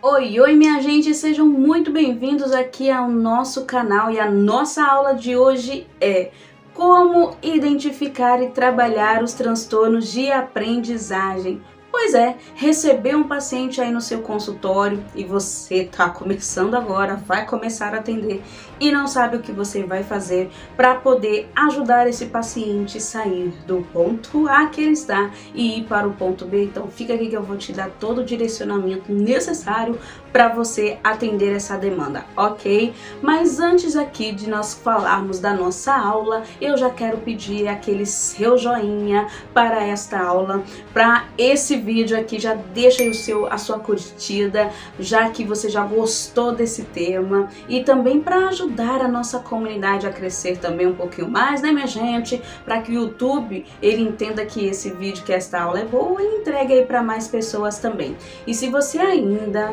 Oi, oi minha gente, sejam muito bem-vindos aqui ao nosso canal e a nossa aula de hoje é como identificar e trabalhar os transtornos de aprendizagem. Pois é, receber um paciente aí no seu consultório e você tá começando agora, vai começar a atender e não sabe o que você vai fazer para poder ajudar esse paciente a sair do ponto A que ele está e ir para o ponto B. Então fica aqui que eu vou te dar todo o direcionamento necessário para você atender essa demanda, ok? Mas antes aqui de nós falarmos da nossa aula, eu já quero pedir aquele seu joinha para esta aula, para esse vídeo aqui, já deixa aí a sua curtida, já que você já gostou desse tema, e também para ajudar a nossa comunidade a crescer também um pouquinho mais, né minha gente, para que o YouTube ele entenda que esse vídeo, que esta aula é boa e entregue aí para mais pessoas também. E se você ainda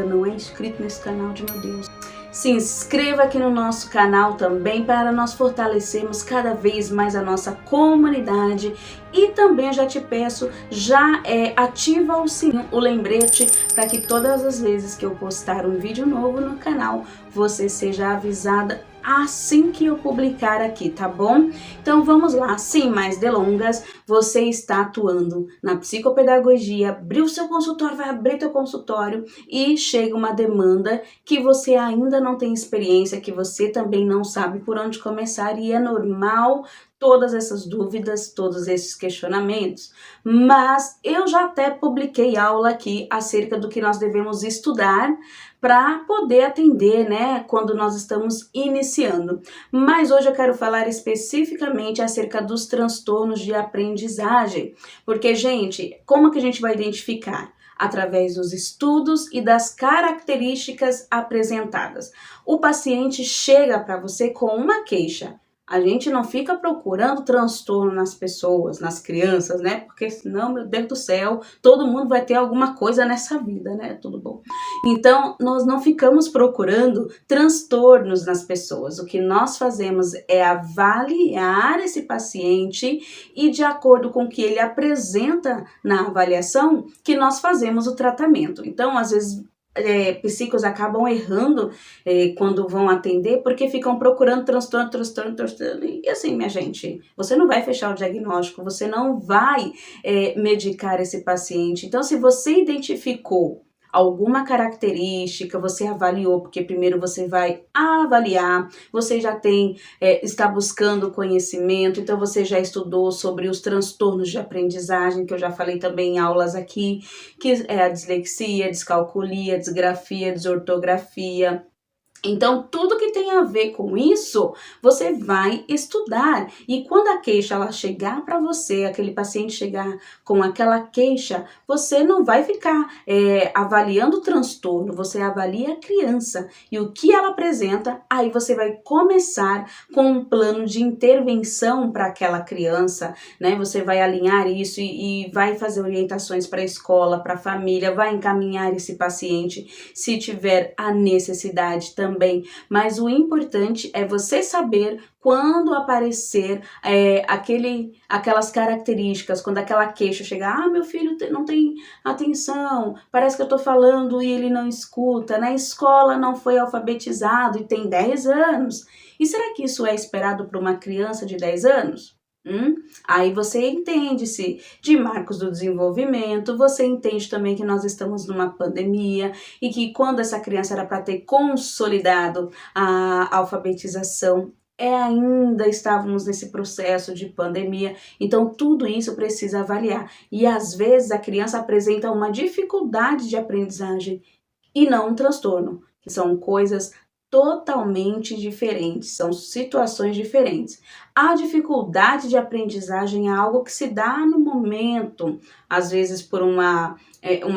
não é inscrito nesse canal, de meu Deus, se inscreva aqui no nosso canal também para nós fortalecermos cada vez mais a nossa comunidade. E também já te peço, ativa o sininho, o lembrete, para que todas as vezes que eu postar um vídeo novo no canal, você seja avisada assim que eu publicar aqui, tá bom? Então vamos lá, sem mais delongas, você está atuando na psicopedagogia, abriu seu consultório, vai abrir teu consultório e chega uma demanda que você ainda não tem experiência, que você também não sabe por onde começar, e é normal todas essas dúvidas, todos esses questionamentos, mas eu já até publiquei aula aqui acerca do que nós devemos estudar para poder atender, né, quando nós estamos iniciando. Mas hoje eu quero falar especificamente acerca dos transtornos de aprendizagem, porque, gente, como que a gente vai identificar? Através dos estudos e das características apresentadas. O paciente chega para você com uma queixa. A gente não fica procurando transtorno nas pessoas, nas crianças, né? Porque senão, meu Deus do céu, todo mundo vai ter alguma coisa nessa vida, né? Tudo bom. Então, nós não ficamos procurando transtornos nas pessoas. O que nós fazemos é avaliar esse paciente e, de acordo com o que ele apresenta na avaliação, que nós fazemos o tratamento. Então, às vezes, psicólogos acabam errando quando vão atender, porque ficam procurando transtorno, e assim, minha gente, você não vai fechar o diagnóstico, você não vai medicar esse paciente. Então, se você identificou alguma característica, você avaliou, porque primeiro você vai avaliar, você já está buscando conhecimento, então você já estudou sobre os transtornos de aprendizagem, que eu já falei também em aulas aqui, que é a dislexia, descalculia, disgrafia, desortografia. Então, tudo que tem a ver com isso, você vai estudar. E quando a queixa ela chegar para você, aquele paciente chegar com aquela queixa, você não vai ficar avaliando o transtorno, você avalia a criança e o que ela apresenta, aí você vai começar com um plano de intervenção para aquela criança, né? Você vai alinhar isso e vai fazer orientações para a escola, para a família, vai encaminhar esse paciente se tiver a necessidade também. Mas o importante é você saber quando aparecer aquelas características, quando aquela queixa chegar, meu filho não tem atenção, parece que eu tô falando e ele não escuta, na escola não foi alfabetizado e tem 10 anos. E será que isso é esperado para uma criança de 10 anos? Aí você entende-se de marcos do desenvolvimento, você entende também que nós estamos numa pandemia e que quando essa criança era para ter consolidado a alfabetização, ainda estávamos nesse processo de pandemia, então tudo isso precisa avaliar. E às vezes a criança apresenta uma dificuldade de aprendizagem e não um transtorno, que são coisas totalmente diferentes, são situações diferentes. A dificuldade de aprendizagem é algo que se dá no momento, às vezes por uma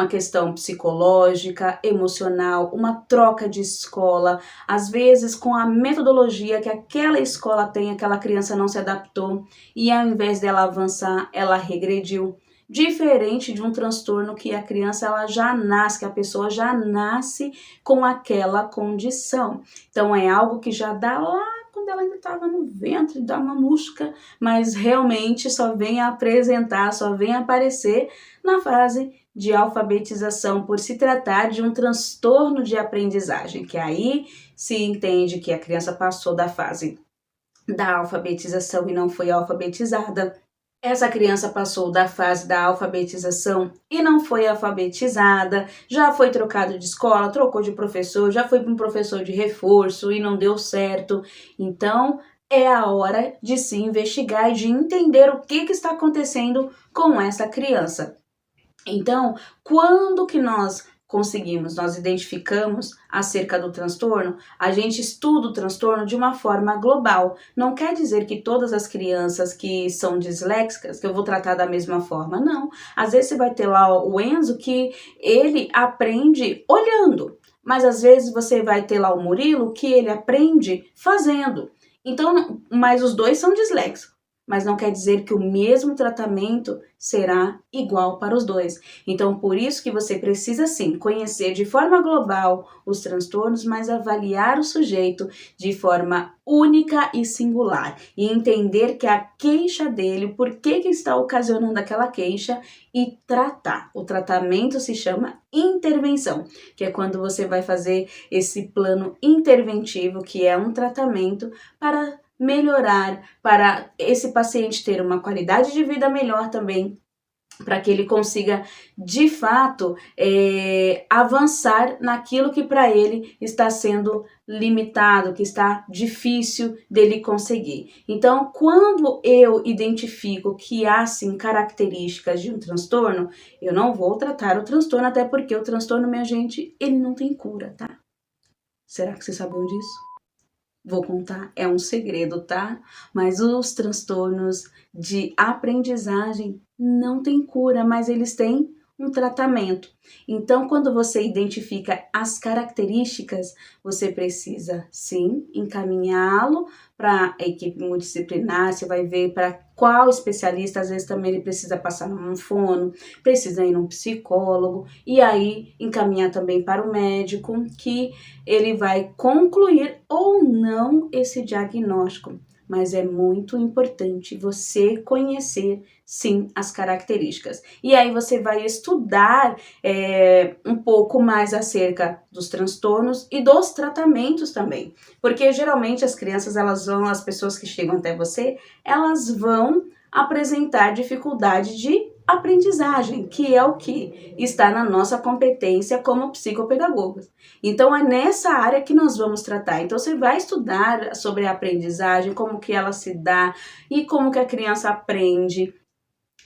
questão psicológica, emocional, uma troca de escola, às vezes com a metodologia que aquela escola tem, aquela criança não se adaptou e ao invés dela avançar, ela regrediu. Diferente de um transtorno que a criança ela já nasce, que a pessoa já nasce com aquela condição. Então é algo que já dá lá quando ela ainda estava no ventre da mamusca, mas realmente só vem a apresentar, só vem a aparecer na fase de alfabetização por se tratar de um transtorno de aprendizagem, que aí se entende que a criança passou da fase da alfabetização e não foi alfabetizada. Essa criança passou da fase da alfabetização e não foi alfabetizada, já foi trocado de escola, trocou de professor, já foi para um professor de reforço e não deu certo. Então, é a hora de se investigar e de entender o que está acontecendo com essa criança. Então, quando que nós identificamos acerca do transtorno, a gente estuda o transtorno de uma forma global. Não quer dizer que todas as crianças que são disléxicas, que eu vou tratar da mesma forma, não. Às vezes você vai ter lá o Enzo que ele aprende olhando, mas às vezes você vai ter lá o Murilo que ele aprende fazendo. Então, mas os dois são disléxicos. Mas não quer dizer que o mesmo tratamento será igual para os dois. Então, por isso que você precisa sim conhecer de forma global os transtornos, mas avaliar o sujeito de forma única e singular e entender que a queixa dele, por que está ocasionando aquela queixa e tratar. O tratamento se chama intervenção, que é quando você vai fazer esse plano interventivo, que é um tratamento para melhorar, para esse paciente ter uma qualidade de vida melhor também, para que ele consiga, de fato, avançar naquilo que para ele está sendo limitado, que está difícil dele conseguir. Então, quando eu identifico que há, sim, características de um transtorno, eu não vou tratar o transtorno, até porque o transtorno, minha gente, ele não tem cura, tá? Será que vocês sabiam disso? Vou contar, é um segredo, tá? Mas os transtornos de aprendizagem não têm cura, mas eles têm um tratamento. Então, quando você identifica as características, você precisa, sim, encaminhá-lo para a equipe multidisciplinar, você vai ver para qual especialista, às vezes também ele precisa passar num fono, precisa ir num psicólogo, e aí encaminhar também para o médico, que ele vai concluir ou não esse diagnóstico. Mas é muito importante você conhecer, sim, as características. E aí você vai estudar um pouco mais acerca dos transtornos e dos tratamentos também. Porque geralmente as crianças, as pessoas que chegam até você, elas vão apresentar dificuldade de aprendizagem, que é o que está na nossa competência como psicopedagogos. Então, é nessa área que nós vamos tratar. Então, você vai estudar sobre a aprendizagem, como que ela se dá e como que a criança aprende.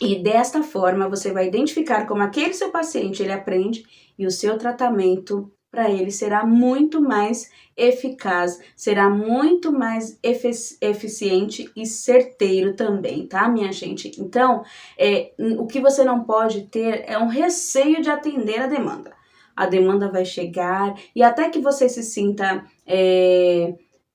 E desta forma, você vai identificar como aquele seu paciente ele aprende e o seu tratamento para ele será muito mais eficaz, será muito mais eficiente e certeiro também, tá, minha gente? Então, o que você não pode ter é um receio de atender a demanda. A demanda vai chegar e até que você se sinta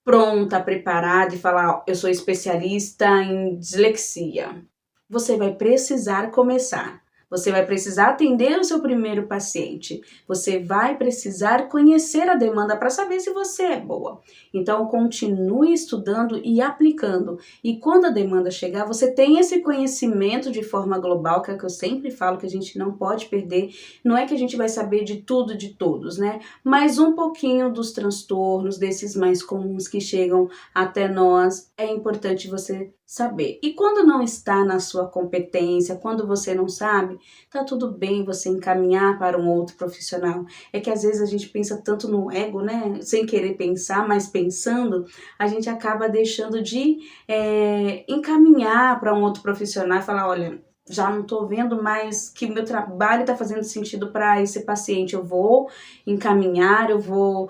pronta, preparada e falar, eu sou especialista em dislexia. Você vai precisar começar. Você vai precisar atender o seu primeiro paciente. Você vai precisar conhecer a demanda para saber se você é boa. Então, continue estudando e aplicando. E quando a demanda chegar, você tem esse conhecimento de forma global, que é o que eu sempre falo que a gente não pode perder. Não é que a gente vai saber de tudo de todos, né? Mas um pouquinho dos transtornos, desses mais comuns que chegam até nós, é importante você saber. E quando não está na sua competência, quando você não sabe, tá tudo bem você encaminhar para um outro profissional. É que às vezes a gente pensa tanto no ego, né? Sem querer pensar, mas pensando, a gente acaba deixando de encaminhar para um outro profissional e falar, olha, já não estou vendo mais que o meu trabalho está fazendo sentido para esse paciente. Eu vou encaminhar, eu vou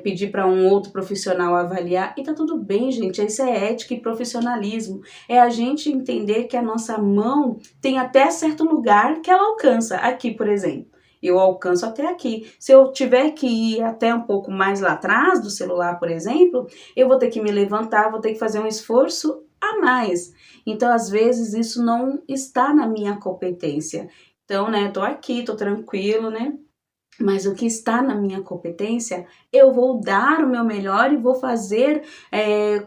pedir para um outro profissional avaliar. E tá tudo bem, gente. Isso é ética e profissionalismo. É a gente entender que a nossa mão tem até certo lugar que ela alcança. Aqui, por exemplo. Eu alcanço até aqui. Se eu tiver que ir até um pouco mais lá atrás do celular, por exemplo, eu vou ter que me levantar, vou ter que fazer um esforço a mais. Então, às vezes, isso não está na minha competência. Então, né, tô aqui, tô tranquilo, né? mas o que está na minha competência, eu vou dar o meu melhor e vou fazer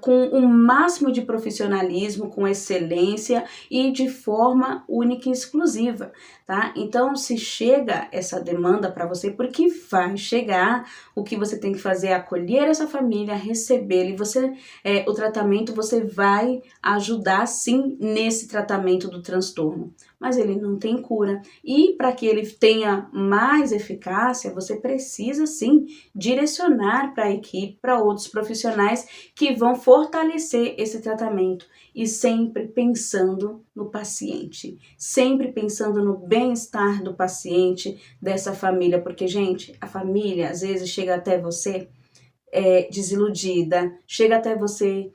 com o máximo de profissionalismo, com excelência e de forma única e exclusiva, tá? Então, se chega essa demanda para você, porque vai chegar, o que você tem que fazer é acolher essa família, recebê-la, e você, o tratamento, você vai ajudar sim nesse tratamento do transtorno, mas ele não tem cura. E para que ele tenha mais eficácia, você precisa sim direcionar para a equipe, para outros profissionais que vão fortalecer esse tratamento e sempre pensando no paciente, sempre pensando no bem-estar do paciente, dessa família, porque, gente, a família às vezes chega até você desiludida, chega até você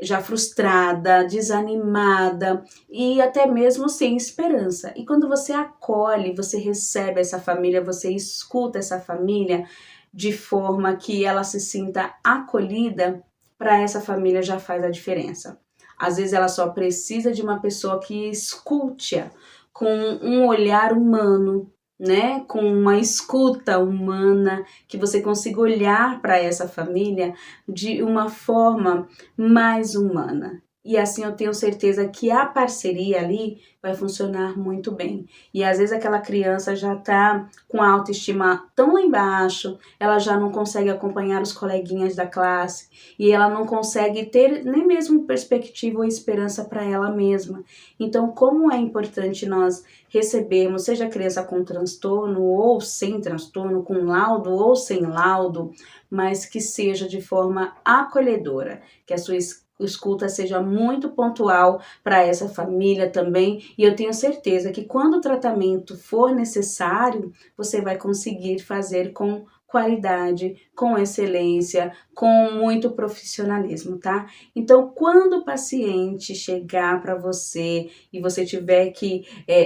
já frustrada, desanimada e até mesmo sem esperança. E quando você acolhe, você recebe essa família, você escuta essa família de forma que ela se sinta acolhida, para essa família já faz a diferença. Às vezes ela só precisa de uma pessoa que escute-a com um olhar humano, né, com uma escuta humana, que você consiga olhar para essa família de uma forma mais humana. E assim eu tenho certeza que a parceria ali vai funcionar muito bem. E às vezes aquela criança já está com a autoestima tão lá embaixo, ela já não consegue acompanhar os coleguinhas da classe e ela não consegue ter nem mesmo perspectiva ou esperança para ela mesma. Então, como é importante nós recebermos, seja a criança com transtorno ou sem transtorno, com laudo ou sem laudo, mas que seja de forma acolhedora, que a sua escuta seja muito pontual para essa família também, e eu tenho certeza que quando o tratamento for necessário, você vai conseguir fazer com qualidade, com excelência, com muito profissionalismo, tá? Então, quando o paciente chegar para você e você tiver que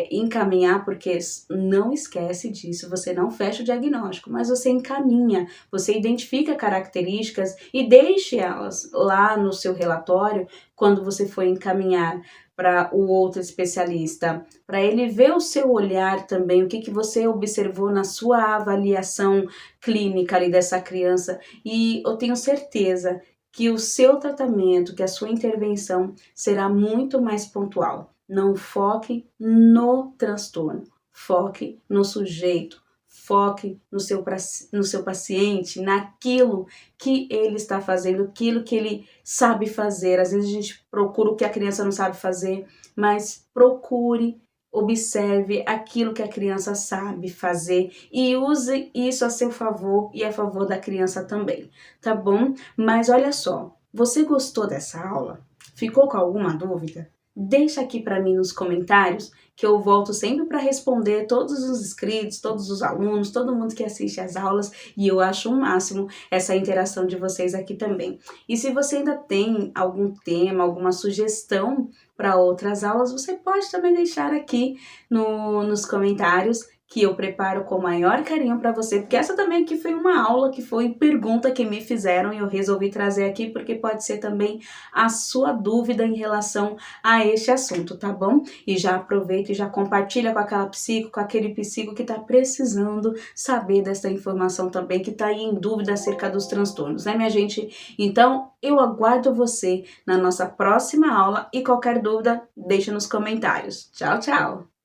encaminhar, porque não esquece disso, você não fecha o diagnóstico, mas você encaminha, você identifica características e deixe elas lá no seu relatório quando você for encaminhar para o outro especialista, para ele ver o seu olhar também, o que você observou na sua avaliação clínica ali dessa criança, e eu tenho certeza que o seu tratamento, que a sua intervenção será muito mais pontual. Não foque no transtorno, foque no sujeito, foque no seu paciente, naquilo que ele está fazendo, aquilo que ele sabe fazer. Às vezes a gente procura o que a criança não sabe fazer, mas procure, observe aquilo que a criança sabe fazer e use isso a seu favor e a favor da criança também, tá bom? Mas olha só, você gostou dessa aula? Ficou com alguma dúvida? Deixa aqui para mim nos comentários, que eu volto sempre para responder todos os inscritos, todos os alunos, todo mundo que assiste às aulas, e eu acho o máximo essa interação de vocês aqui também. E se você ainda tem algum tema, alguma sugestão para outras aulas, você pode também deixar aqui nos comentários, que eu preparo com o maior carinho para você, porque essa também aqui foi uma aula que foi pergunta que me fizeram e eu resolvi trazer aqui, porque pode ser também a sua dúvida em relação a este assunto, tá bom? E já aproveita e já compartilha com aquela psico, com aquele psico que tá precisando saber dessa informação também, que tá aí em dúvida acerca dos transtornos, né, minha gente? Então, eu aguardo você na nossa próxima aula e qualquer dúvida, deixa nos comentários. Tchau, tchau!